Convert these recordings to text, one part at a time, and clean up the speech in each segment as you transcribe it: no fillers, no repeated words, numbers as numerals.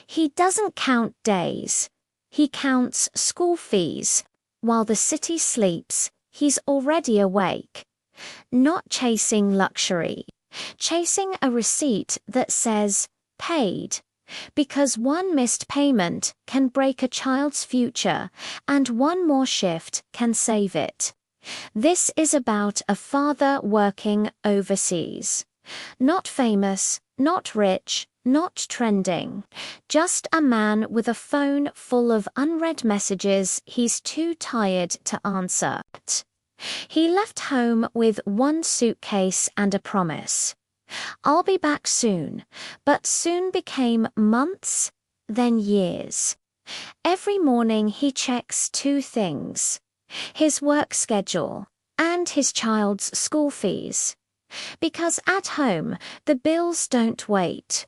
He doesn't count days. He counts school fees. While the city sleeps, he's already awake. Not chasing luxury. Chasing a receipt that says, paid. Because one missed payment can break a child's future, and one more shift can save it. This is about a father working overseas. Not famous, not rich, not trending. Just a man with a phone full of unread messages he's too tired to answer. He left home with one suitcase and a promise. I'll be back soon, but soon became months, then years. Every morning he checks two things: his work schedule and his child's school fees. Because at home, the bills don't wait.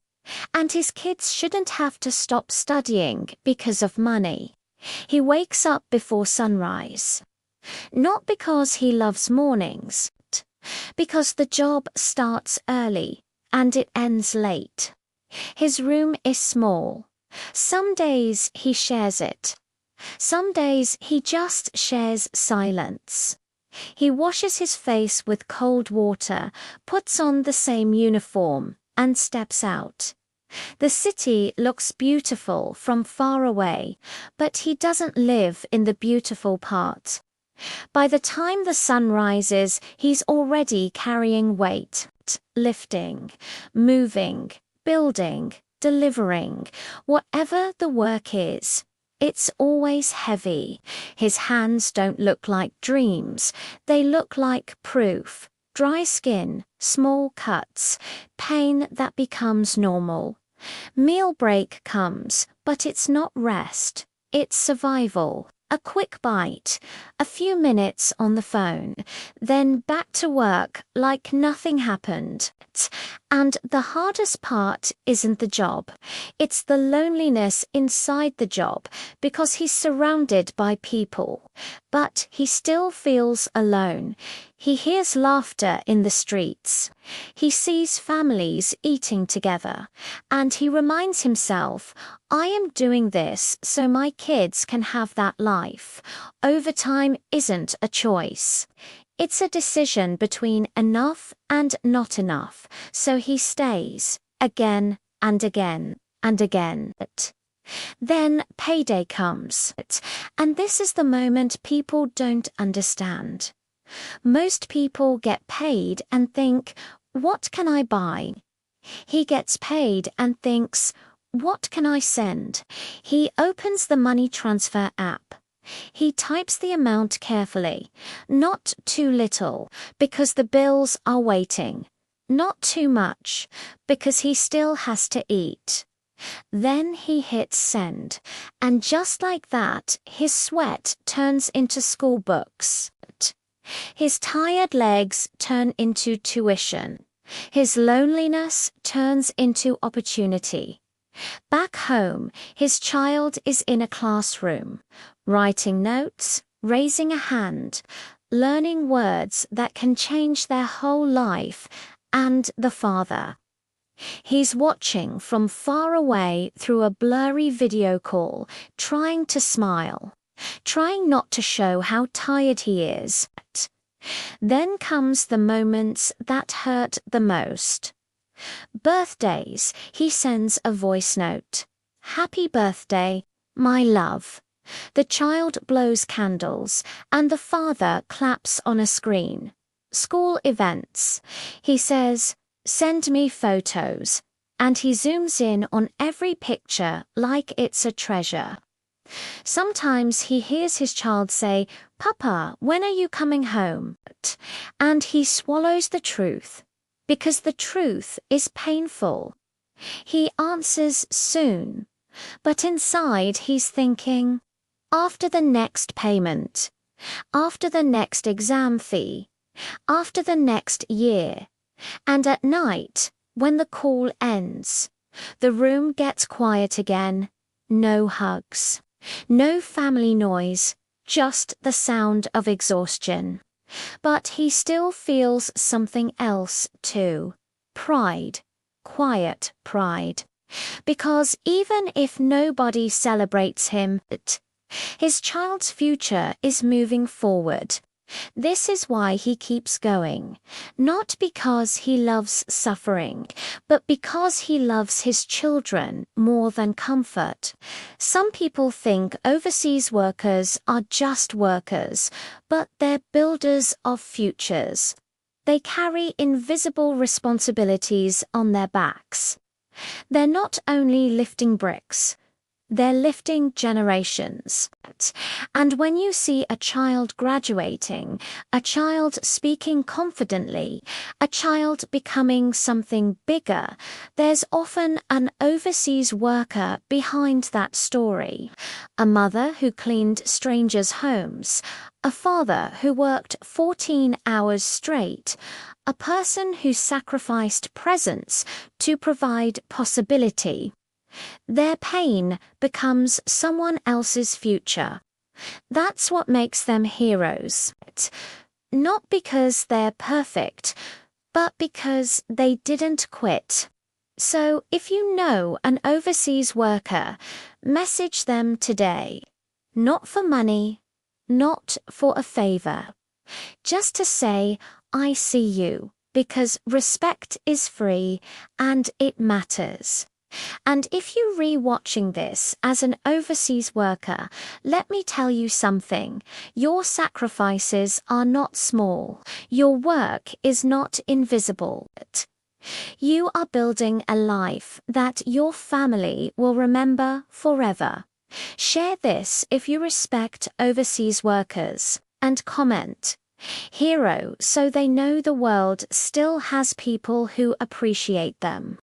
And his kids shouldn't have to stop studying because of money. He wakes up before sunrise. Not because he loves mornings, because the job starts early and it ends late. His room is small. Some days he shares it. Some days he just shares silence. He washes his face with cold water, puts on the same uniform, and steps out. The city looks beautiful from far away, but he doesn't live in the beautiful part. By the time the sun rises, he's already carrying weight, lifting, moving, building, delivering. Whatever the work is, it's always heavy. His hands don't look like dreams. They look like proof. Dry skin, small cuts, pain that becomes normal. Meal break comes, but it's not rest. It's survival. A quick bite, a few minutes on the phone, then back to work like nothing happened. And the hardest part isn't the job. It's the loneliness inside the job, because he's surrounded by people. But he still feels alone. He hears laughter in the streets. He sees families eating together. And he reminds himself, I am doing this so my kids can have that life. Overtime isn't a choice. It's a decision between enough and not enough, so he stays, again and again and again. Then payday comes, and this is the moment people don't understand. Most people get paid and think, what can I buy? He gets paid and thinks, what can I send? He opens the money transfer app. He types the amount carefully, not too little, because the bills are waiting, not too much, because he still has to eat. Then he hits send, and just like that, his sweat turns into school books. His tired legs turn into tuition. His loneliness turns into opportunity. Back home, his child is in a classroom, writing notes, raising a hand, learning words that can change their whole life, and the father. He's watching from far away through a blurry video call, trying to smile, trying not to show how tired he is. Then comes the moments that hurt the most. Birthdays, he sends a voice note. Happy birthday, my love. The child blows candles, and the father claps on a screen. School events. He says, send me photos, and he zooms in on every picture like it's a treasure. Sometimes he hears his child say, Papa, when are you coming home? And he swallows the truth, because the truth is painful. He answers soon, but inside he's thinking, after the next payment, after the next exam fee, after the next year. And at night, when the call ends, the room gets quiet again. No hugs, no family noise, just the sound of exhaustion. But he still feels something else too. Pride. Quiet pride. Because even if nobody celebrates him, his child's future is moving forward. This is why he keeps going, not because he loves suffering, but because he loves his children more than comfort. Some people think overseas workers are just workers, but they're builders of futures. They carry invisible responsibilities on their backs. They're not only lifting bricks, they're lifting generations. And when you see a child graduating, a child speaking confidently, a child becoming something bigger, there's often an overseas worker behind that story. A mother who cleaned strangers' homes, a father who worked 14 hours straight, a person who sacrificed presence to provide possibility. Their pain becomes someone else's future. That's what makes them heroes. Not because they're perfect, but because they didn't quit. So if you know an overseas worker, message them today. Not for money, not for a favor. Just to say, I see you, because respect is free and it matters. And if you're re-watching this as an overseas worker, let me tell you something. Your sacrifices are not small. Your work is not invisible. You are building a life that your family will remember forever. Share this if you respect overseas workers, and comment, "Hero," so they know the world still has people who appreciate them.